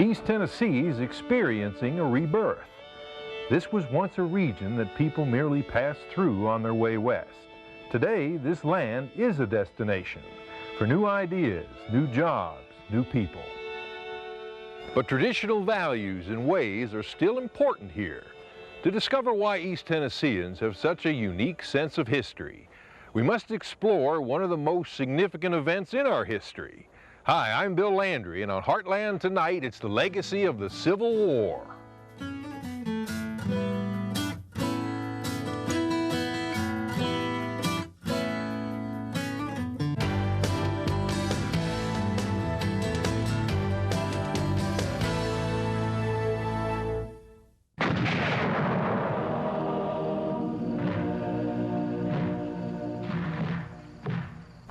East Tennessee is experiencing a rebirth. This was once a region that people merely passed through on their way west. Today, this land is a destination for new ideas, new jobs, new people. But traditional values and ways are still important here. To discover why East Tennesseans have such a unique sense of history, we must explore one of the most significant events in our history. Hi, I'm Bill Landry, and on Heartland tonight, it's the legacy of the Civil War.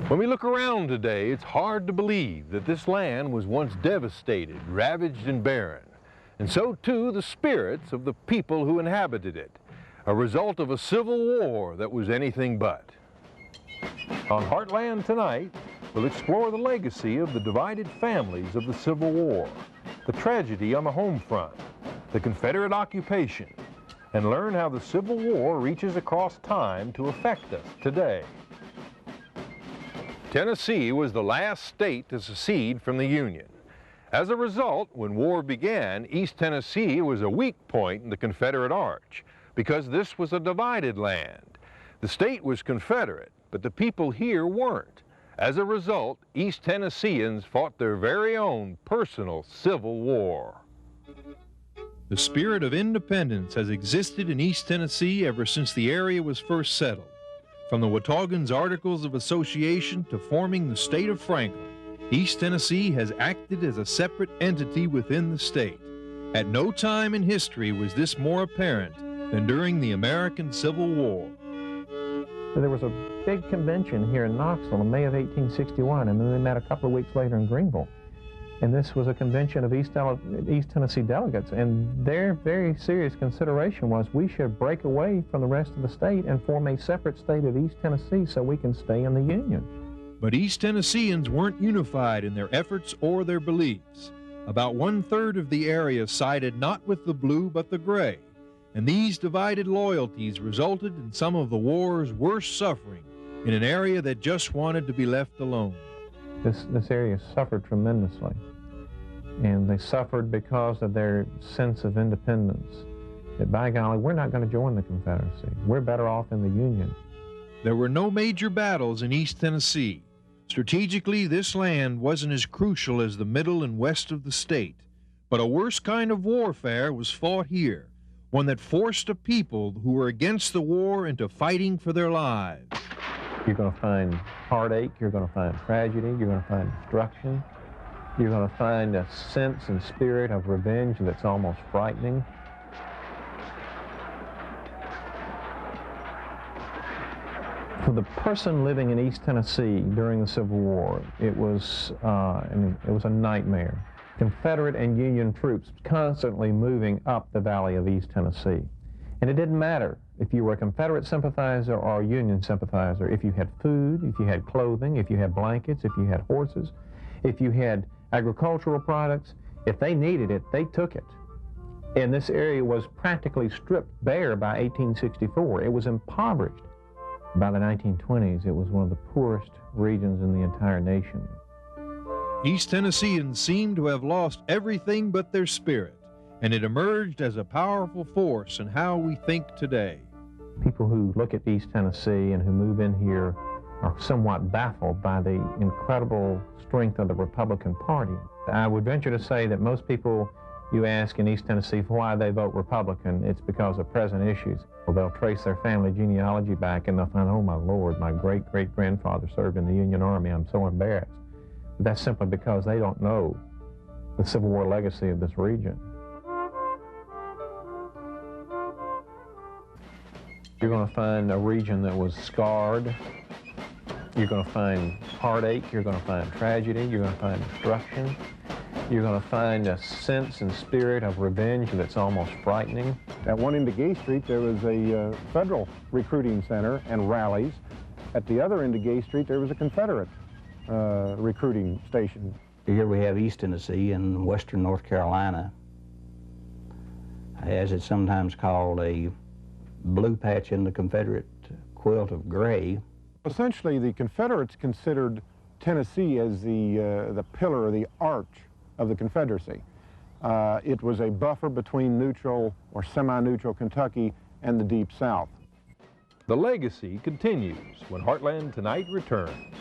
When we look around today, it's hard to believe that this land was once devastated, ravaged, and barren. And so too the spirits of the people who inhabited it, a result of a civil war that was anything but. On Heartland tonight, we'll explore the legacy of the divided families of the Civil War, the tragedy on the home front, the Confederate occupation, and learn how the Civil War reaches across time to affect us today. Tennessee was the last state to secede from the Union. As a result, when war began, East Tennessee was a weak point in the Confederate arch because this was a divided land. The state was Confederate, but the people here weren't. As a result, East Tennesseans fought their very own personal Civil War. The spirit of independence has existed in East Tennessee ever since the area was first settled. From the Wataugan's Articles of Association to forming the state of Franklin, East Tennessee has acted as a separate entity within the state. At no time in history was this more apparent than during the American Civil War. There was a big convention here in Knoxville in May of 1861, and then they met a couple of weeks later in Greenville. And this was a convention of East Tennessee delegates, and their very serious consideration was we should break away from the rest of the state and form a separate state of East Tennessee so we can stay in the Union. But East Tennesseans weren't unified in their efforts or their beliefs. About 1/3 of the area sided not with the blue but the gray, and these divided loyalties resulted in some of the war's worst suffering in an area that just wanted to be left alone. This area suffered tremendously, and they suffered because of their sense of independence, that by golly, we're not going to join the Confederacy. We're better off in the Union. There were no major battles in East Tennessee. Strategically, this land wasn't as crucial as the middle and west of the state, but a worse kind of warfare was fought here, one that forced a people who were against the war into fighting for their lives. You're going to find heartache, you're going to find tragedy, you're going to find destruction, you're going to find a sense and spirit of revenge that's almost frightening. For the person living in East Tennessee during the Civil War, it was a nightmare. Confederate and Union troops constantly moving up the valley of East Tennessee. And it didn't matter if you were a Confederate sympathizer or a Union sympathizer, if you had food, if you had clothing, if you had blankets, if you had horses, if you had agricultural products, if they needed it, they took it. And this area was practically stripped bare by 1864. It was impoverished. By the 1920s, it was one of the poorest regions in the entire nation. East Tennesseans seemed to have lost everything but their spirit, and it emerged as a powerful force in how we think today. People who look at East Tennessee and who move in here are somewhat baffled by the incredible strength of the Republican Party. I would venture to say that most people you ask in East Tennessee why they vote Republican, it's because of present issues. Well, they'll trace their family genealogy back and they'll find, oh my Lord, my great-great-grandfather served in the Union Army. I'm so embarrassed. But that's simply because they don't know the Civil War legacy of this region. You're going to find a region that was scarred. You're going to find heartache. You're going to find tragedy. You're going to find destruction. You're going to find a sense and spirit of revenge that's almost frightening. At one end of Gay Street, there was a federal recruiting center and rallies. At the other end of Gay Street, there was a Confederate recruiting station. Here we have East Tennessee and western North Carolina, as it's sometimes called, a blue patch in the Confederate quilt of gray. Essentially, the Confederates considered Tennessee as the pillar or the arch of the Confederacy. It was a buffer between neutral or semi-neutral Kentucky and the Deep South. The legacy continues when Heartland Tonight returns.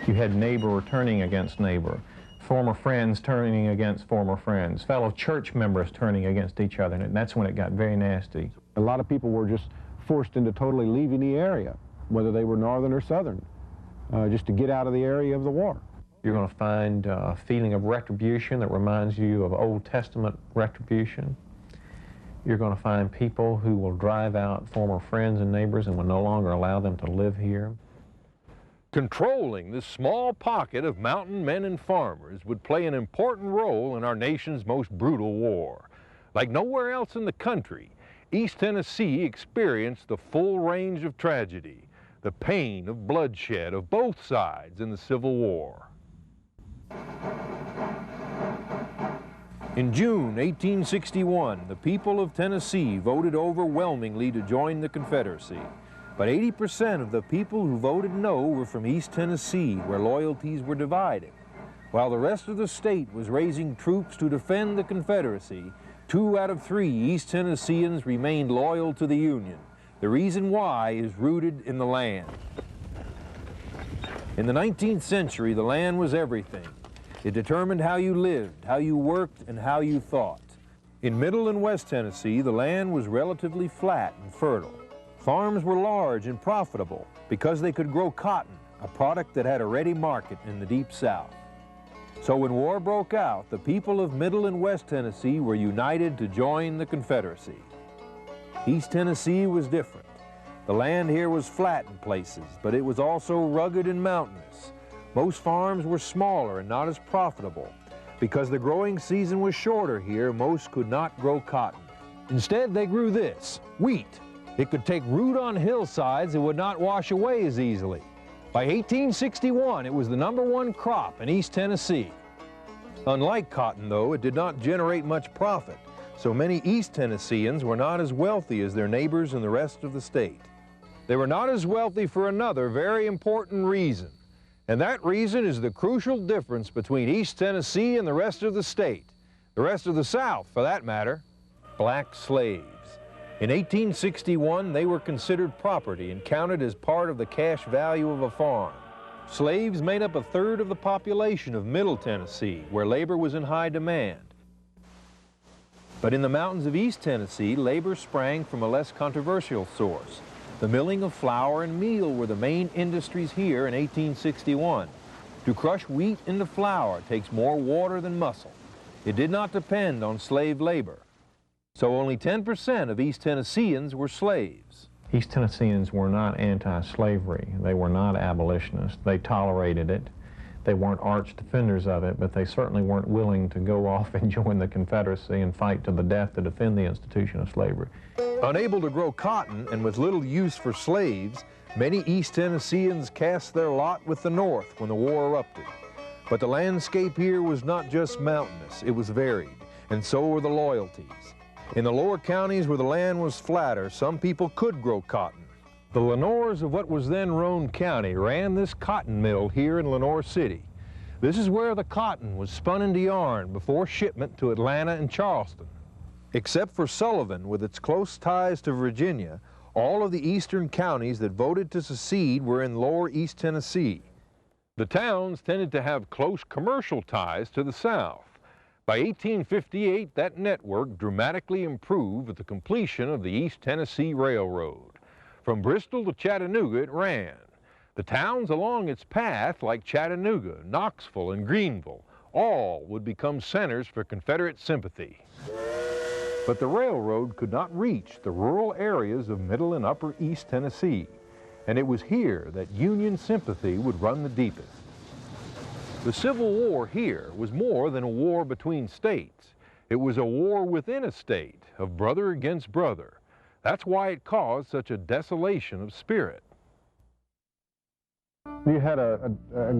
You had neighbor turning against neighbor, former friends turning against former friends, fellow church members turning against each other, and that's when it got very nasty. A lot of people were just forced into totally leaving the area, whether they were northern or southern, just to get out of the area of the war. You're going to find a feeling of retribution that reminds you of Old Testament retribution. You're going to find people who will drive out former friends and neighbors and will no longer allow them to live here. Controlling this small pocket of mountain men and farmers would play an important role in our nation's most brutal war. Like nowhere else in the country, East Tennessee experienced the full range of tragedy, the pain of bloodshed of both sides in the Civil War. In June 1861, the people of Tennessee voted overwhelmingly to join the Confederacy. But 80% of the people who voted no were from East Tennessee, where loyalties were divided. While the rest of the state was raising troops to defend the Confederacy, 2 out of 3 East Tennesseans remained loyal to the Union. The reason why is rooted in the land. In the 19th century, the land was everything. It determined how you lived, how you worked, and how you thought. In Middle and West Tennessee, the land was relatively flat and fertile. Farms were large and profitable because they could grow cotton, a product that had a ready market in the Deep South. So when war broke out, the people of Middle and West Tennessee were united to join the Confederacy. East Tennessee was different. The land here was flat in places, but it was also rugged and mountainous. Most farms were smaller and not as profitable. Because the growing season was shorter here, most could not grow cotton. Instead, they grew this, wheat. It could take root on hillsides and would not wash away as easily. By 1861, it was the #1 crop in East Tennessee. Unlike cotton, though, it did not generate much profit, so many East Tennesseans were not as wealthy as their neighbors in the rest of the state. They were not as wealthy for another very important reason, and that reason is the crucial difference between East Tennessee and the rest of the state, the rest of the South, for that matter: black slaves. In 1861, they were considered property and counted as part of the cash value of a farm. Slaves made up 1/3 of the population of Middle Tennessee, where labor was in high demand. But in the mountains of East Tennessee, labor sprang from a less controversial source. The milling of flour and meal were the main industries here in 1861. To crush wheat into flour takes more water than muscle. It did not depend on slave labor. So only 10% of East Tennesseans were slaves. East Tennesseans were not anti-slavery. They were not abolitionists. They tolerated it. They weren't arch defenders of it, but they certainly weren't willing to go off and join the Confederacy and fight to the death to defend the institution of slavery. Unable to grow cotton and with little use for slaves, many East Tennesseans cast their lot with the North when the war erupted. But the landscape here was not just mountainous, it was varied, and so were the loyalties. In the lower counties where the land was flatter, some people could grow cotton. The Lenores of what was then Roane County ran this cotton mill here in Lenore City. This is where the cotton was spun into yarn before shipment to Atlanta and Charleston. Except for Sullivan, with its close ties to Virginia, all of the eastern counties that voted to secede were in lower East Tennessee. The towns tended to have close commercial ties to the South. By 1858, that network dramatically improved with the completion of the East Tennessee Railroad. From Bristol to Chattanooga it ran. The towns along its path, like Chattanooga, Knoxville, and Greenville, all would become centers for Confederate sympathy. But the railroad could not reach the rural areas of Middle and Upper East Tennessee, and it was here that Union sympathy would run the deepest. The Civil War here was more than a war between states. It was a war within a state, of brother against brother. That's why it caused such a desolation of spirit. You had a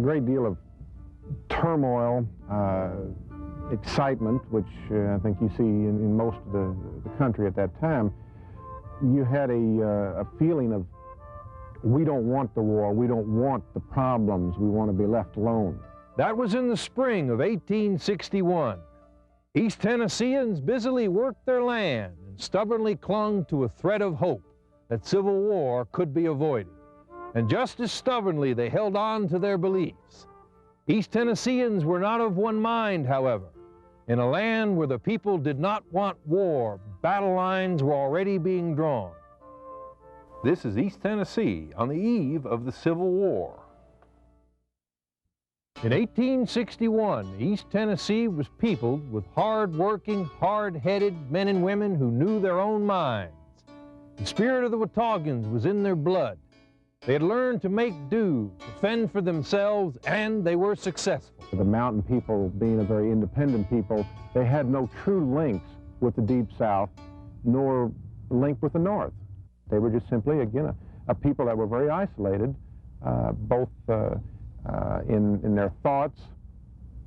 great deal of turmoil, excitement, which I think you see in most of the country at that time. You had a feeling of, we don't want the war, we don't want the problems, we want to be left alone. That was in the spring of 1861. East Tennesseans busily worked their land and stubbornly clung to a thread of hope that civil war could be avoided. And just as stubbornly they held on to their beliefs. East Tennesseans were not of one mind, however. In a land where the people did not want war, battle lines were already being drawn. This is East Tennessee on the eve of the Civil War. In 1861, East Tennessee was peopled with hard-working, hard-headed men and women who knew their own minds. The spirit of the Watauguans was in their blood. They had learned to make do, to fend for themselves, and they were successful. The mountain people, being a very independent people, they had no true links with the Deep South, nor link with the North. They were just simply, again, a people that were very isolated, both in their thoughts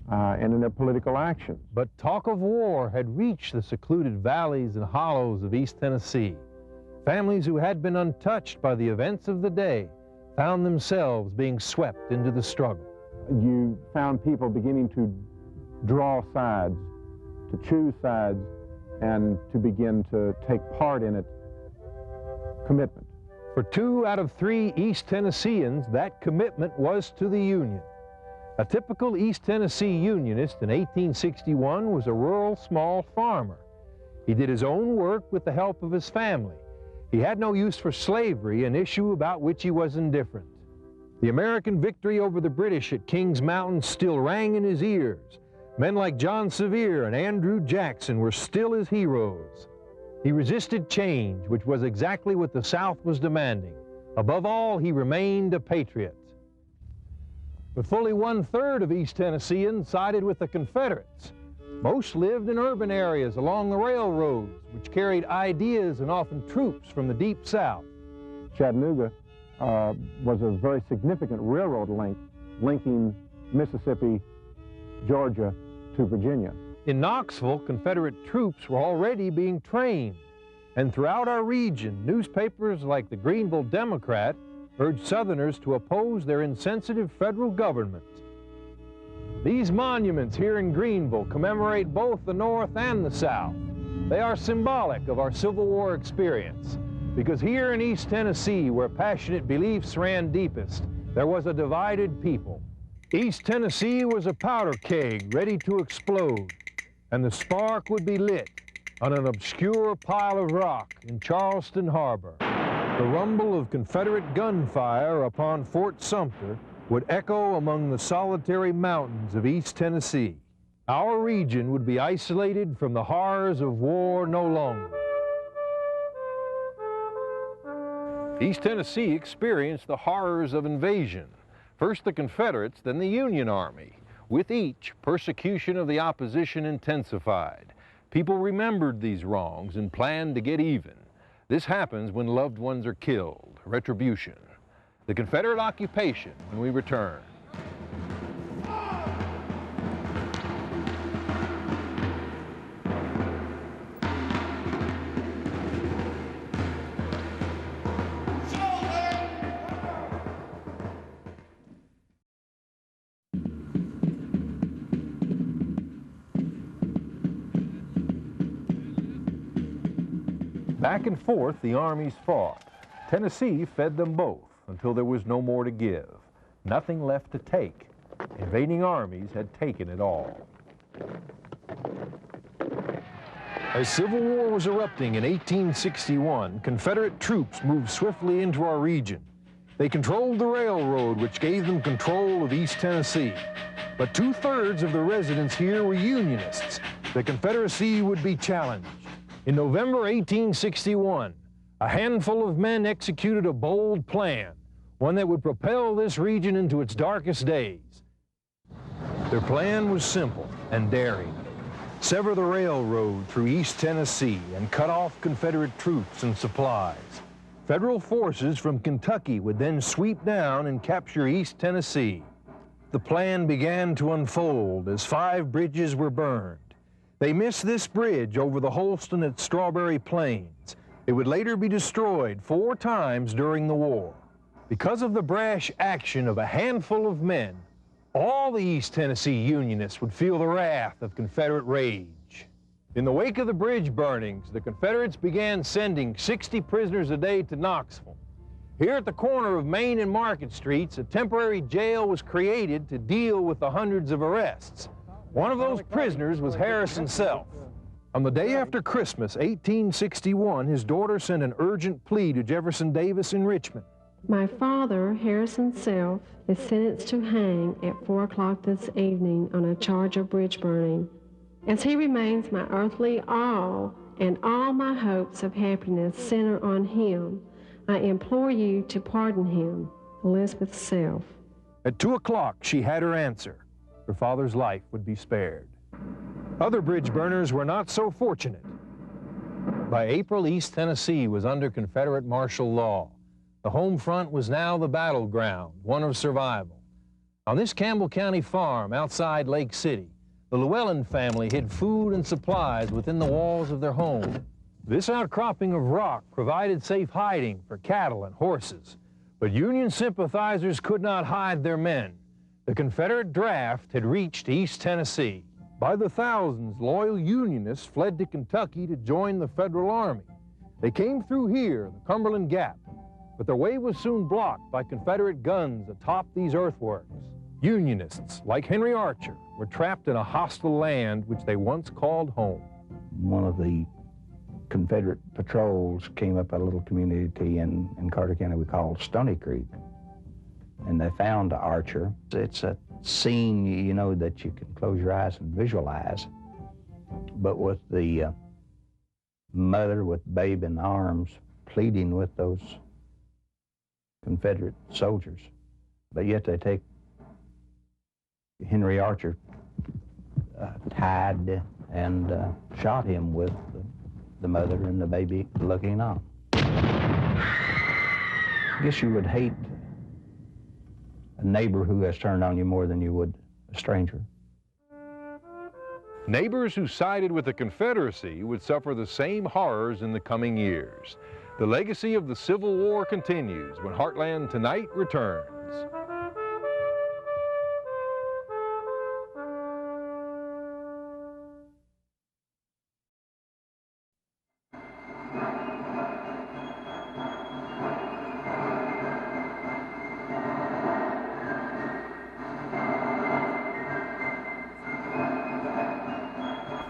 and in their political actions. But talk of war had reached the secluded valleys and hollows of East Tennessee. Families who had been untouched by the events of the day found themselves being swept into the struggle. You found people beginning to draw sides, to choose sides, and to begin to take part in it. Commitment. For 2 out of 3 East Tennesseans, that commitment was to the Union. A typical East Tennessee Unionist in 1861 was a rural small farmer. He did his own work with the help of his family. He had no use for slavery, an issue about which he was indifferent. The American victory over the British at Kings Mountain still rang in his ears. Men like John Sevier and Andrew Jackson were still his heroes. He resisted change, which was exactly what the South was demanding. Above all, he remained a patriot. But fully 1/3 of East Tennesseans sided with the Confederates. Most lived in urban areas along the railroads, which carried ideas and often troops from the Deep South. Chattanooga was a very significant railroad link, linking Mississippi, Georgia to Virginia. In Knoxville, Confederate troops were already being trained. And throughout our region, newspapers like the Greenville Democrat urged Southerners to oppose their insensitive federal government. These monuments here in Greenville commemorate both the North and the South. They are symbolic of our Civil War experience, because here in East Tennessee, where passionate beliefs ran deepest, there was a divided people. East Tennessee was a powder keg ready to explode, and the spark would be lit on an obscure pile of rock in Charleston Harbor. The rumble of Confederate gunfire upon Fort Sumter would echo among the solitary mountains of East Tennessee. Our region would be isolated from the horrors of war no longer. East Tennessee experienced the horrors of invasion. First the Confederates, then the Union Army. With each, persecution of the opposition intensified. People remembered these wrongs and planned to get even. This happens when loved ones are killed, retribution. The Confederate occupation when we return. Back and forth, the armies fought. Tennessee fed them both until there was no more to give. Nothing left to take. Invading armies had taken it all. As Civil War was erupting in 1861, Confederate troops moved swiftly into our region. They controlled the railroad, which gave them control of East Tennessee. But 2/3 of the residents here were Unionists. The Confederacy would be challenged. In November 1861, a handful of men executed a bold plan, one that would propel this region into its darkest days. Their plan was simple and daring. Sever the railroad through East Tennessee and cut off Confederate troops and supplies. Federal forces from Kentucky would then sweep down and capture East Tennessee. The plan began to unfold as 5 bridges were burned. They missed this bridge over the Holston at Strawberry Plains. It would later be destroyed 4 times during the war. Because of the brash action of a handful of men, all the East Tennessee Unionists would feel the wrath of Confederate rage. In the wake of the bridge burnings, the Confederates began sending 60 prisoners a day to Knoxville. Here at the corner of Main and Market Streets, a temporary jail was created to deal with the hundreds of arrests. One of those prisoners was Harrison Self. On the day after Christmas, 1861, his daughter sent an urgent plea to Jefferson Davis in Richmond. My father, Harrison Self, is sentenced to hang at 4 o'clock this evening on a charge of bridge burning. As he remains my earthly all, and all my hopes of happiness center on him, I implore you to pardon him. Elizabeth Self. At 2 o'clock, she had her answer. Her father's life would be spared. Other bridge burners were not so fortunate. By April, East Tennessee was under Confederate martial law. The home front was now the battleground, one of survival. On this Campbell County farm outside Lake City, the Llewellyn family hid food and supplies within the walls of their home. This outcropping of rock provided safe hiding for cattle and horses, but Union sympathizers could not hide their men. The Confederate draft had reached East Tennessee. By the thousands, loyal Unionists fled to Kentucky to join the Federal Army. They came through here, the Cumberland Gap, but their way was soon blocked by Confederate guns atop these earthworks. Unionists, like Henry Archer, were trapped in a hostile land which they once called home. One of the Confederate patrols came up a little community in Carter County we called Stony Creek, and they found Archer. It's a scene, you know, that you can close your eyes and visualize, but with the mother with babe in arms pleading with those Confederate soldiers, but yet they take Henry Archer tied and shot him with the mother and the baby looking on. I guess you would hate a neighbor who has turned on you more than you would a stranger. Neighbors who sided with the Confederacy would suffer the same horrors in the coming years. The legacy of the Civil War continues when Heartland Tonight returns.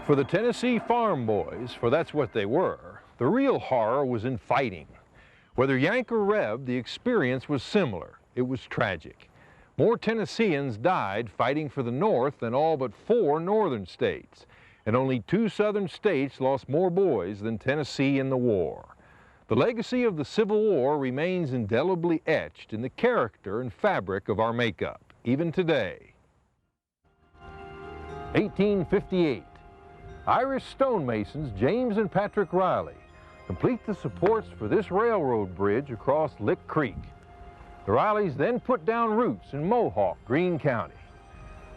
For the Tennessee farm boys, for that's what they were, the real horror was in fighting. Whether Yank or Reb, the experience was similar. It was tragic. More Tennesseans died fighting for the North than all but 4 northern states, and only 2 southern states lost more boys than Tennessee in the war. The legacy of the Civil War remains indelibly etched in the character and fabric of our makeup, even today. 1858. Irish stonemasons James and Patrick Riley complete the supports for this railroad bridge across Lick Creek. The Rileys then put down roots in Mohawk, Greene County.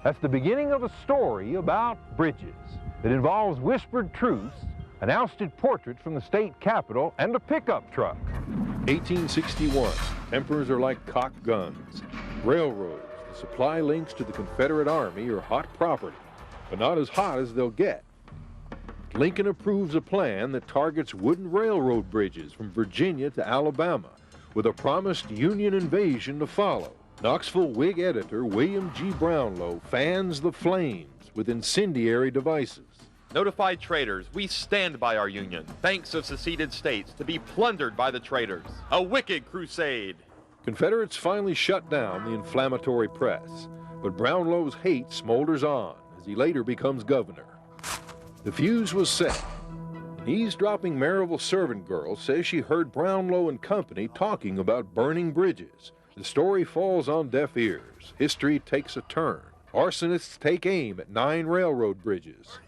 That's the beginning of a story about bridges that involves whispered truths, an ousted portrait from the state capitol, and a pickup truck. 1861. Tempers are like cock guns. Railroads, the supply links to the Confederate Army, are hot property, but not as hot as they'll get. Lincoln approves a plan that targets wooden railroad bridges from Virginia to Alabama, with a promised Union invasion to follow. Knoxville Whig editor William G. Brownlow fans the flames with incendiary devices. Notify traitors, we stand by our Union, thanks of seceded states, to be plundered by the traitors. A wicked crusade. Confederates finally shut down the inflammatory press, but Brownlow's hate smolders on as he later becomes governor. The fuse was set. An eavesdropping Maryville servant girl says she heard Brownlow and company talking about burning bridges. The story falls on deaf ears. History takes a turn. Arsonists take aim at 9 railroad bridges.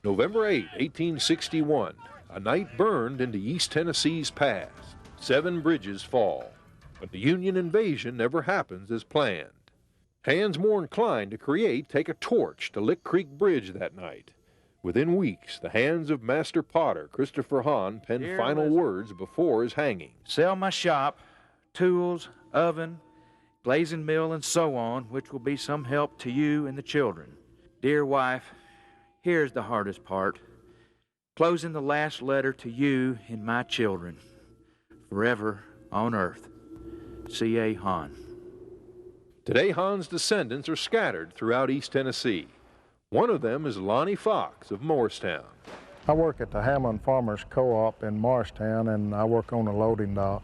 November 8, 1861, a night burned into East Tennessee's past. 7 bridges fall. But the Union invasion never happens as planned. Hands more inclined to create take a torch to Lick Creek Bridge that night. Within weeks, the hands of master potter Christopher Hahn penned final words before his hanging. Sell my shop, tools, oven, glazing mill, and so on, which will be some help to you and the children. Dear wife, here's the hardest part. Closing the last letter to you and my children, forever on earth. C.A. Hahn. Today, Hahn's descendants are scattered throughout East Tennessee. One of them is Lonnie Fox of Morristown. I work at the Hammond Farmers Co-op in Morristown, and I work on the loading dock.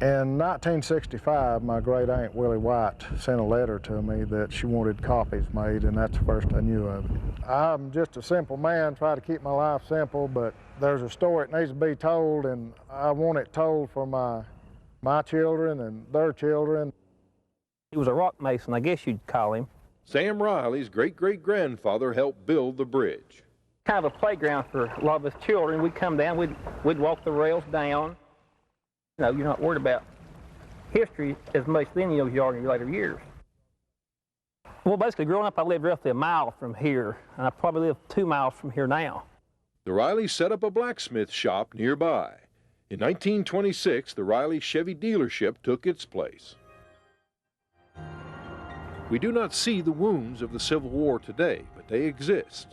In 1965, my great aunt Willie White sent a letter to me that she wanted copies made, and that's the first I knew of it. I'm just a simple man, try to keep my life simple, but there's a story that needs to be told, and I want it told for my children and their children. He was a rock mason, I guess you'd call him. Sam Riley's great-great-grandfather helped build the bridge. Kind of a playground for a lot of us children. We'd come down, we'd walk the rails down. You know, you're not worried about history as much then as you are in your later years. Well, basically, growing up, I lived roughly a mile from here, and I probably live 2 miles from here now. The Rileys set up a blacksmith shop nearby. In 1926, the Riley Chevy dealership took its place. We do not see the wounds of the Civil War today, but they exist.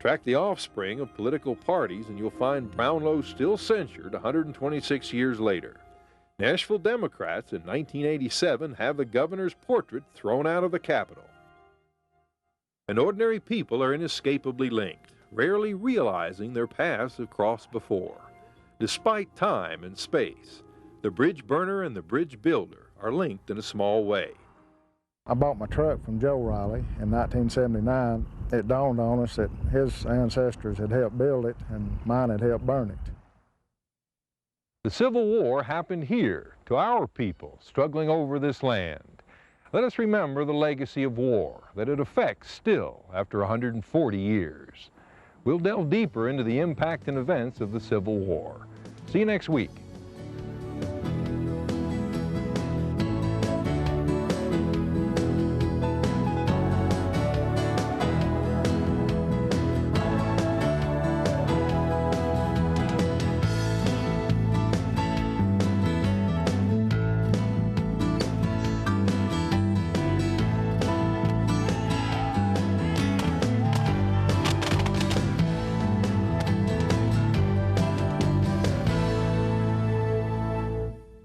Track the offspring of political parties and you'll find Brownlow still censured 126 years later. Nashville Democrats in 1987 have the governor's portrait thrown out of the Capitol. And ordinary people are inescapably linked, rarely realizing their paths have crossed before. Despite time and space, the bridge burner and the bridge builder are linked in a small way. I bought my truck from Joe Riley in 1979. It dawned on us that his ancestors had helped build it and mine had helped burn it. The Civil War happened here, to our people struggling over this land. Let us remember the legacy of war that it affects still after 140 years. We'll delve deeper into the impact and events of the Civil War. See you next week.